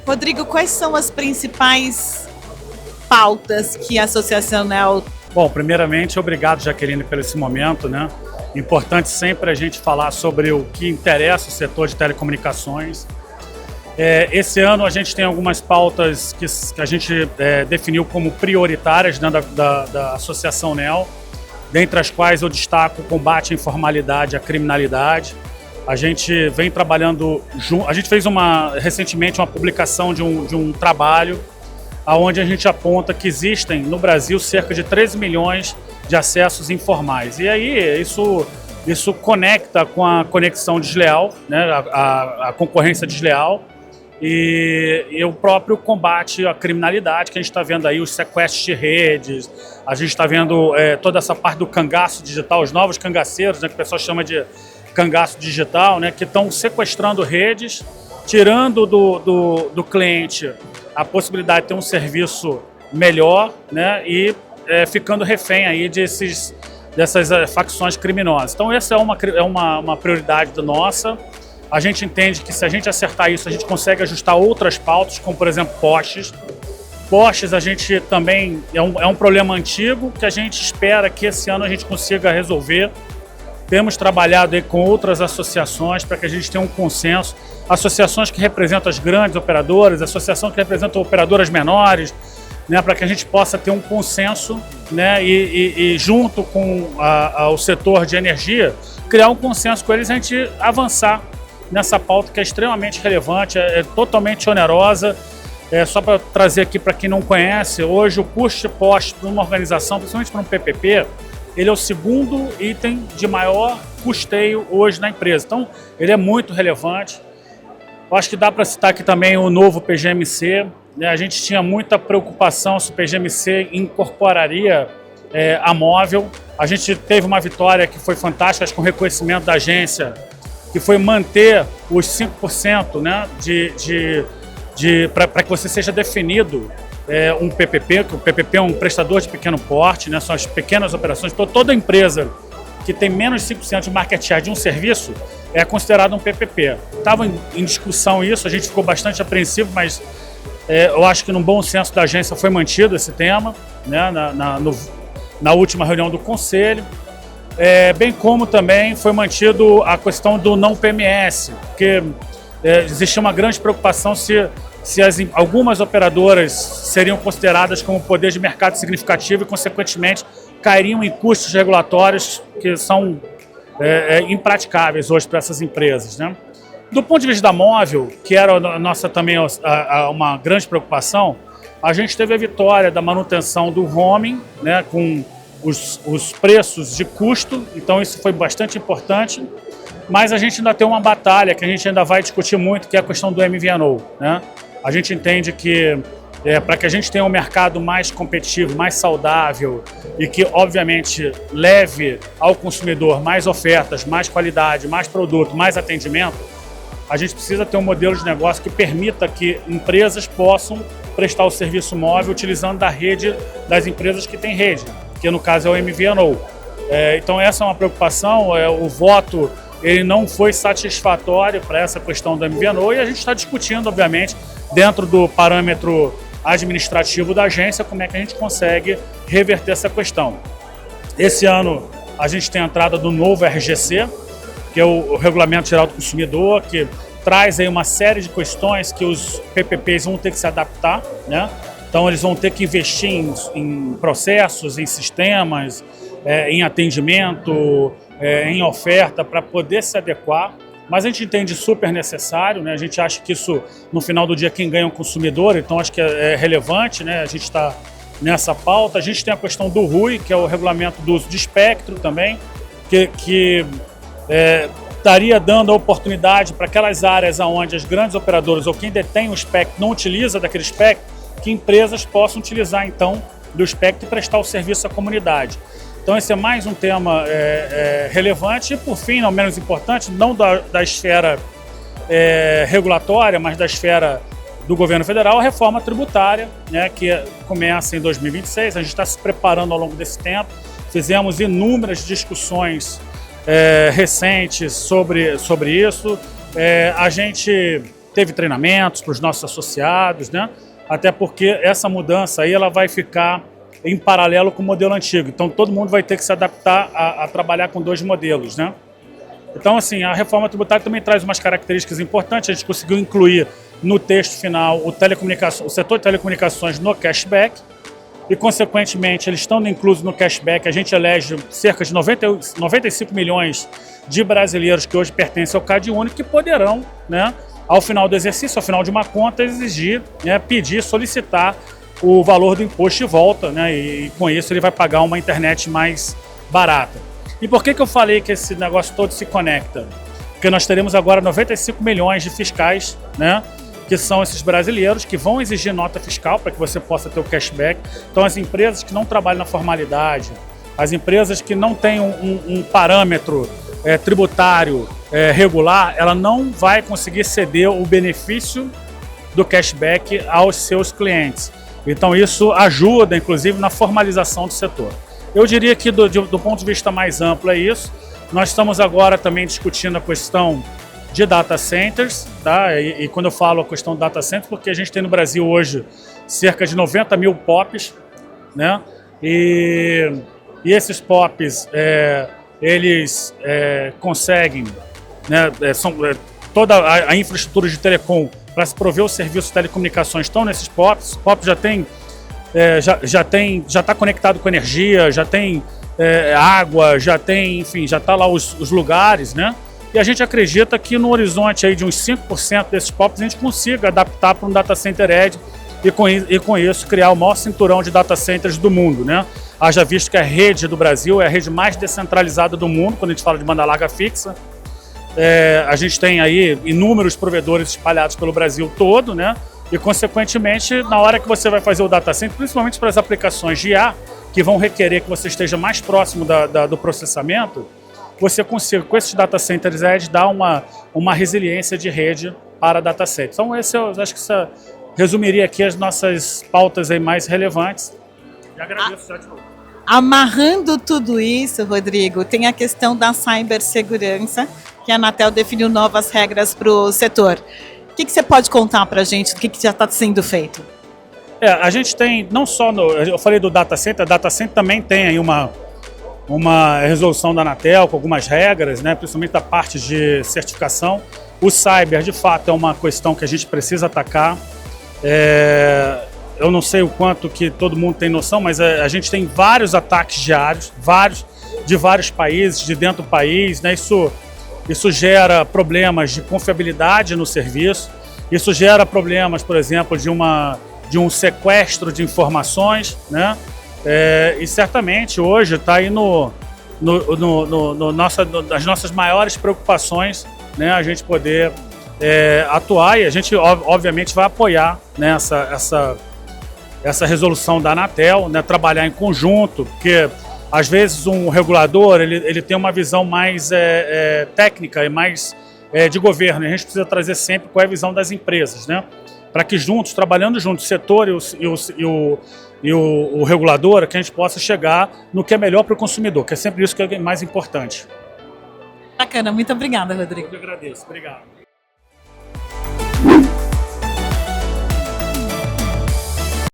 Rodrigo, quais são as principais pautas que a Associação NEL... Bom, primeiramente, obrigado, Jaqueline, por esse momento, né? Importante sempre a gente falar sobre o que interessa o setor de telecomunicações. Esse ano a gente tem algumas pautas que a gente definiu como prioritárias dentro da Associação NEL, dentre as quais eu destaco o combate à informalidade e à criminalidade. A gente vem trabalhando, a gente fez recentemente uma publicação de um trabalho onde a gente aponta que existem no Brasil cerca de 13 milhões de acessos informais. E aí isso conecta com a conexão desleal, né, a concorrência desleal e o próprio combate à criminalidade, que a gente está vendo aí os sequestros de redes, a gente está vendo toda essa parte do cangaço digital, os novos cangaceiros, né, que o pessoal chama de cangaço digital, né, que estão sequestrando redes, tirando do cliente a possibilidade de ter um serviço melhor, né, e ficando refém aí dessas facções criminosas. Então essa é uma prioridade nossa. A gente entende que se a gente acertar isso, a gente consegue ajustar outras pautas, como por exemplo postes. Postes a gente também é um problema antigo que a gente espera que esse ano a gente consiga resolver. Temos trabalhado aí com outras associações para que a gente tenha um consenso, associações que representam as grandes operadoras, associações que representam operadoras menores, né, para que a gente possa ter um consenso, né, e junto com o setor de energia, criar um consenso com eles e a gente avançar nessa pauta que é extremamente relevante, é totalmente onerosa. Só para trazer aqui para quem não conhece, hoje o custo de poste para uma organização, principalmente para um PPP, ele é o segundo item de maior custeio hoje na empresa. Então, ele é muito relevante. Eu acho que dá para citar aqui também o novo PGMC. Né? A gente tinha muita preocupação se o PGMC incorporaria a móvel. A gente teve uma vitória que foi fantástica, acho que com o reconhecimento da agência, que foi manter os 5%, né, para que você seja definido um PPP, que o PPP é um prestador de pequeno porte, né, são as pequenas operações. Então, toda empresa que tem menos de 5% de market share de um serviço é considerada um PPP. Estava em discussão isso, a gente ficou bastante apreensivo, mas eu acho que no bom senso da agência foi mantido esse tema, né, na última reunião do conselho. Bem como também foi mantido a questão do não PMS, porque existia uma grande preocupação se algumas operadoras seriam consideradas como poder de mercado significativo e, consequentemente, cairiam em custos regulatórios que são impraticáveis hoje para essas empresas, né? Do ponto de vista da móvel, que era a nossa também uma grande preocupação, a gente teve a vitória da manutenção do roaming, né, com os preços de custo, então isso foi bastante importante, mas a gente ainda tem uma batalha que a gente ainda vai discutir muito, que é a questão do MVNO, né? A gente entende que para que a gente tenha um mercado mais competitivo, mais saudável e que, obviamente, leve ao consumidor mais ofertas, mais qualidade, mais produto, mais atendimento, a gente precisa ter um modelo de negócio que permita que empresas possam prestar o serviço móvel utilizando da rede das empresas que têm rede, que no caso é o MVNO. Então essa é uma preocupação, o voto ele não foi satisfatório para essa questão do MVNO e a gente está discutindo, obviamente, dentro do parâmetro administrativo da agência, como é que a gente consegue reverter essa questão. Esse ano a gente tem a entrada do novo RGC, que é o Regulamento Geral do Consumidor, que traz aí uma série de questões que os PPPs vão ter que se adaptar, né? Então eles vão ter que investir em processos, em sistemas, em atendimento, em oferta para poder se adequar. Mas a gente entende super necessário, né? A gente acha que isso, no final do dia, quem ganha é o consumidor, então acho que é relevante, né? A gente está nessa pauta. A gente tem a questão do RUI, que é o regulamento do uso de espectro também, que estaria dando a oportunidade para aquelas áreas onde as grandes operadoras ou quem detém o espectro não utiliza daquele espectro, que empresas possam utilizar então do espectro e prestar o serviço à comunidade. Então esse é mais um tema relevante e, por fim, não menos importante, não da esfera regulatória, mas da esfera do governo federal, a reforma tributária, né, que começa em 2026. A gente está se preparando ao longo desse tempo, fizemos inúmeras discussões recentes sobre isso. A gente teve treinamentos para os nossos associados, né? Até porque essa mudança aí ela vai ficar em paralelo com o modelo antigo. Então todo mundo vai ter que se adaptar a trabalhar com 2 modelos, né? Então, assim, a reforma tributária também traz umas características importantes. A gente conseguiu incluir no texto final o setor de telecomunicações no cashback e, consequentemente, eles estando inclusos no cashback, a gente elege cerca de 95 milhões de brasileiros que hoje pertencem ao CAD único que poderão, né, ao final do exercício, ao final de uma conta, exigir, né, pedir, solicitar o valor do imposto de volta, né, e com isso ele vai pagar uma internet mais barata. E por que eu falei que esse negócio todo se conecta? Porque nós teremos agora 95 milhões de fiscais, né? Que são esses brasileiros que vão exigir nota fiscal para que você possa ter o cashback. Então as empresas que não trabalham na formalidade, as empresas que não têm um parâmetro tributário regular, ela não vai conseguir ceder o benefício do cashback aos seus clientes. Então isso ajuda, inclusive, na formalização do setor. Eu diria que do ponto de vista mais amplo é isso. Nós estamos agora também discutindo a questão de data centers, tá? E quando eu falo a questão de data centers, porque a gente tem no Brasil hoje cerca de 90 mil POPs, né? E esses POPs, eles conseguem, né? Toda a infraestrutura de telecom para se prover o serviço de telecomunicações estão nesses POPs. O POP já está conectado com energia, já tem água, já tem, enfim, já está lá os lugares, né? E a gente acredita que no horizonte aí de uns 5% desses POPs a gente consiga adaptar para um data center edge e com isso criar o maior cinturão de data centers do mundo, né? Haja visto que a rede do Brasil é a rede mais descentralizada do mundo quando a gente fala de banda larga fixa. A gente tem aí inúmeros provedores espalhados pelo Brasil todo, né? E, consequentemente, na hora que você vai fazer o data center, principalmente para as aplicações de IA, que vão requerer que você esteja mais próximo do processamento, você consiga, com esses data centers edge, dar uma resiliência de rede para data center. Então, eu acho que isso resumiria aqui as nossas pautas aí mais relevantes. E agradeço já de novo. Amarrando tudo isso, Rodrigo, tem a questão da cibersegurança, que a Anatel definiu novas regras para o setor. O que você pode contar para a gente do que já está sendo feito? A gente tem, não só eu falei do data center também tem aí uma resolução da Anatel com algumas regras, né, principalmente da parte de certificação. O cyber, de fato, é uma questão que a gente precisa atacar. Eu não sei o quanto que todo mundo tem noção, mas a gente tem vários ataques diários, de vários países, de dentro do país, né? Isso gera problemas de confiabilidade no serviço, isso gera problemas, por exemplo, de um sequestro de informações, né? E certamente hoje está aí nas nossas maiores preocupações, né? A gente poder atuar, e a gente obviamente vai apoiar, né, essa resolução da Anatel, né? Trabalhar em conjunto, porque às vezes um regulador ele tem uma visão mais técnica e mais de governo. E a gente precisa trazer sempre qual é a visão das empresas, né? Para que juntos, trabalhando juntos, o setor e o regulador, que a gente possa chegar no que é melhor para o consumidor, que é sempre isso que é mais importante. Bacana, muito obrigada, Rodrigo. Eu agradeço, obrigado.